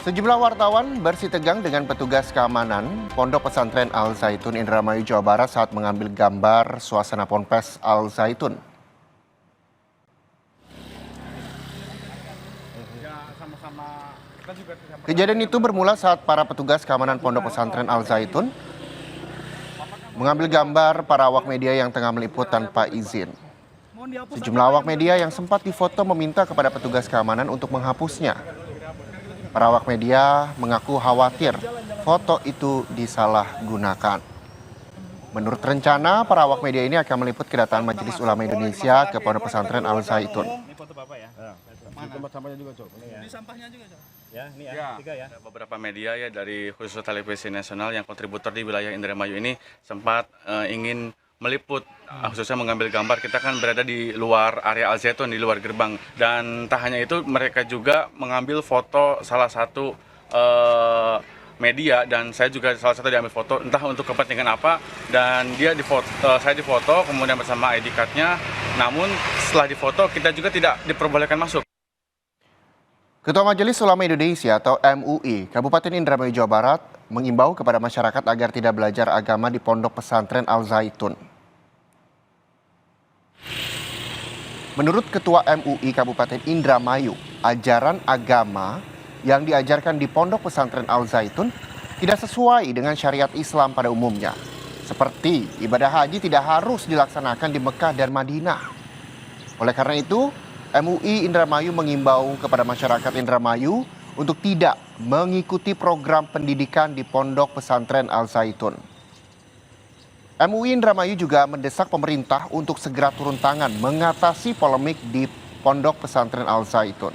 Sejumlah wartawan bersih tegang dengan petugas keamanan Pondok Pesantren Al Zaitun Indramayu, Jawa Barat saat mengambil gambar suasana Ponpes Al Zaitun. Kejadian itu bermula saat para petugas keamanan Pondok Pesantren Al Zaitun mengambil gambar para awak media yang tengah meliput tanpa izin. Sejumlah awak media yang sempat difoto meminta kepada petugas keamanan untuk menghapusnya. Para awak media mengaku khawatir foto itu disalahgunakan. Menurut rencana, para awak media ini akan meliput kedatangan Majelis Ulama Indonesia ke Pondok Pesantren Al Zaitun. Tempat sampahnya juga, Cok. Di sampahnya juga, Cok. Ya, ini ya, tiga ya. Ada beberapa media ya dari khusus televisi nasional yang kontributor di wilayah Indramayu ini sempat ingin meliput, khususnya mengambil gambar. Kita kan berada di luar area Al Zaitun, di luar gerbang. Dan tak hanya itu, mereka juga mengambil foto salah satu media, dan saya juga salah satu diambil foto, entah untuk kepentingan apa. Dan dia saya difoto, kemudian bersama ID card-nya. Namun setelah difoto, kita juga tidak diperbolehkan masuk. Ketua Majelis Ulama Indonesia atau MUI Kabupaten Indramayu, Jawa Barat mengimbau kepada masyarakat agar tidak belajar agama di Pondok Pesantren Al Zaitun. Menurut Ketua MUI Kabupaten Indramayu, ajaran agama yang diajarkan di Pondok Pesantren Al Zaitun tidak sesuai dengan syariat Islam pada umumnya. Seperti ibadah haji tidak harus dilaksanakan di Mekah dan Madinah. Oleh karena itu, MUI Indramayu mengimbau kepada masyarakat Indramayu untuk tidak mengikuti program pendidikan di Pondok Pesantren Al Zaitun. MUI Indramayu juga mendesak pemerintah untuk segera turun tangan mengatasi polemik di Pondok Pesantren Al Zaitun.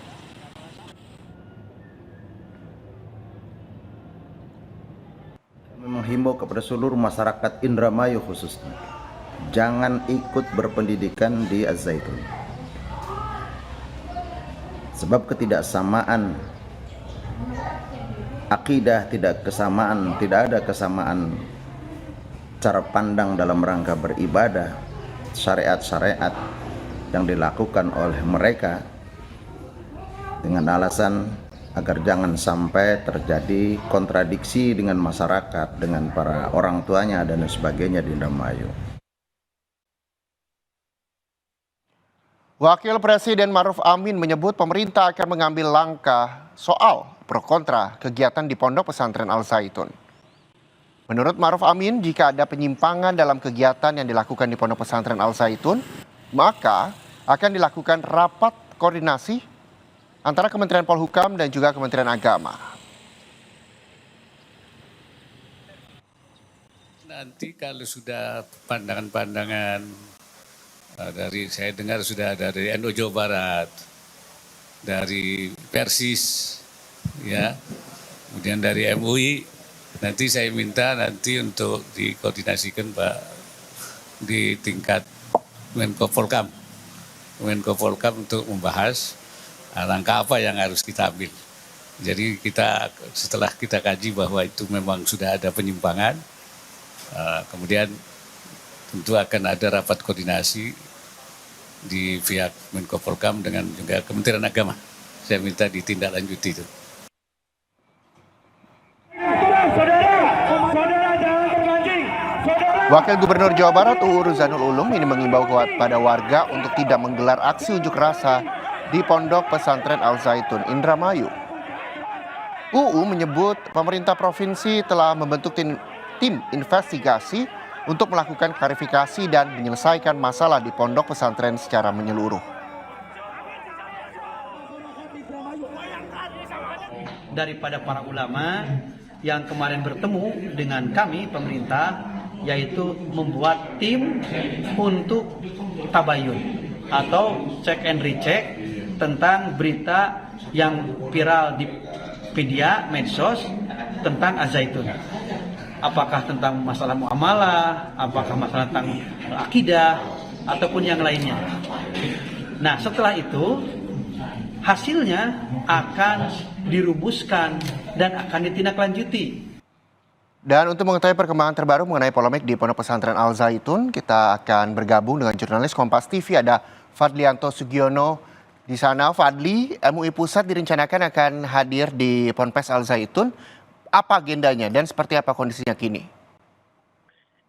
Menghimbau kepada seluruh masyarakat Indramayu khususnya, jangan ikut berpendidikan di Al Zaitun. Sebab ketidaksamaan akidah, tidak ada kesamaan cara pandang dalam rangka beribadah, syariat-syariat yang dilakukan oleh mereka dengan alasan agar jangan sampai terjadi kontradiksi dengan masyarakat, dengan para orang tuanya dan sebagainya di Indramayu. Wakil Presiden Ma'ruf Amin menyebut pemerintah akan mengambil langkah soal pro kontra kegiatan di Pondok Pesantren Al Zaitun. Menurut Ma'ruf Amin, jika ada penyimpangan dalam kegiatan yang dilakukan di Pondok Pesantren Al Zaitun, maka akan dilakukan rapat koordinasi antara Kementerian Polhukam dan juga Kementerian Agama. Nanti kalau sudah pandangan-pandangan saya dengar sudah ada dari NU Jawa Barat, dari Persis, ya, kemudian dari MUI. Nanti saya minta untuk dikoordinasikan Pak di tingkat Menko Polhukam untuk membahas langkah apa yang harus kita ambil. Jadi setelah kita kaji bahwa itu memang sudah ada penyimpangan, kemudian tentu akan ada rapat koordinasi di pihak Menko Polhukam dengan juga Kementerian Agama. Saya minta ditindaklanjuti itu. Wakil Gubernur Jawa Barat UU Ruzanul Ulum ini mengimbau kepada warga untuk tidak menggelar aksi unjuk rasa di Pondok Pesantren Al Zaitun Indramayu. UU menyebut pemerintah provinsi telah membentuk tim investigasi untuk melakukan klarifikasi dan menyelesaikan masalah di pondok pesantren secara menyeluruh. Daripada para ulama yang kemarin bertemu dengan kami pemerintah, yaitu membuat tim untuk tabayun atau check and recheck tentang berita yang viral di media medsos tentang Al Zaitun. Apakah tentang masalah muamalah, apakah masalah tentang akidah, ataupun yang lainnya. Nah, setelah itu hasilnya akan dirumuskan dan akan ditindaklanjuti. Dan untuk mengetahui perkembangan terbaru mengenai polemik di Pondok Pesantren Al Zaitun, kita akan bergabung dengan jurnalis Kompas TV, ada Fadlianto Sugiono Di sana Fadli, MUI Pusat direncanakan akan hadir di Ponpes Al Zaitun. Apa agendanya dan seperti apa kondisinya kini?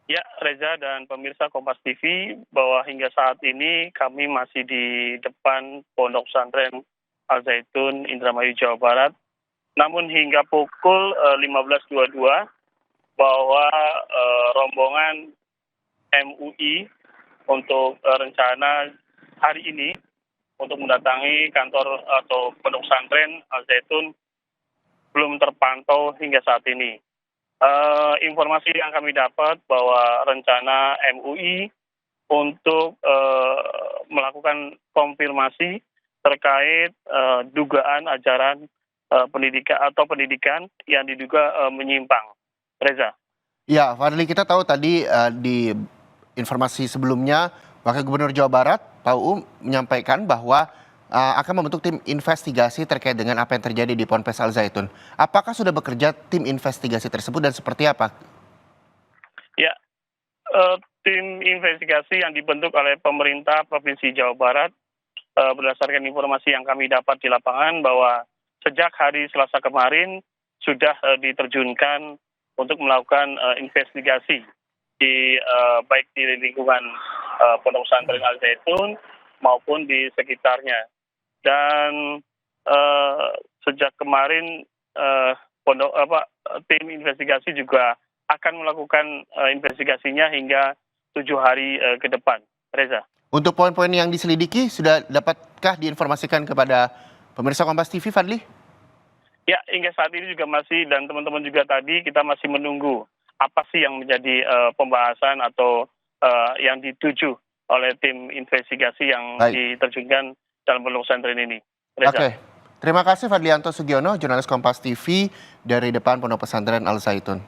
Ya, Reza dan pemirsa Kompas TV, bahwa hingga saat ini kami masih di depan Pondok Pesantren Al Zaitun, Indramayu, Jawa Barat. Namun hingga pukul 15.22, bahwa rombongan MUI untuk rencana hari ini untuk mendatangi kantor atau Pondok Pesantren Al Zaitun belum terpantau hingga saat ini. Informasi yang kami dapat bahwa rencana MUI untuk melakukan konfirmasi terkait dugaan ajaran pendidikan yang diduga menyimpang. Reza. Ya, Fadli, kita tahu tadi di informasi sebelumnya Wakil Gubernur Jawa Barat, Pak UU, menyampaikan bahwa akan membentuk tim investigasi terkait dengan apa yang terjadi di Ponpes Al Zaitun. Apakah sudah bekerja tim investigasi tersebut dan seperti apa? Ya, tim investigasi yang dibentuk oleh pemerintah Provinsi Jawa Barat berdasarkan informasi yang kami dapat di lapangan bahwa sejak hari Selasa kemarin sudah diterjunkan untuk melakukan investigasi di baik di lingkungan Pondok Pesantren Al Zaitun maupun di sekitarnya. Dan sejak kemarin tim investigasi juga akan melakukan investigasinya hingga 7 hari ke depan. Reza. Untuk poin-poin yang diselidiki, sudah dapatkah diinformasikan kepada pemirsa Kompas TV, Fadli? Ya, hingga saat ini juga masih, dan teman-teman juga tadi kita masih menunggu apa sih yang menjadi pembahasan atau yang dituju oleh tim investigasi yang diterjunkan dalam Pondok Pesantren ini. Reza. Oke, terima kasih Fadlianto Sugiono, jurnalis Kompas TV dari depan Pondok Pesantren Al Zaitun.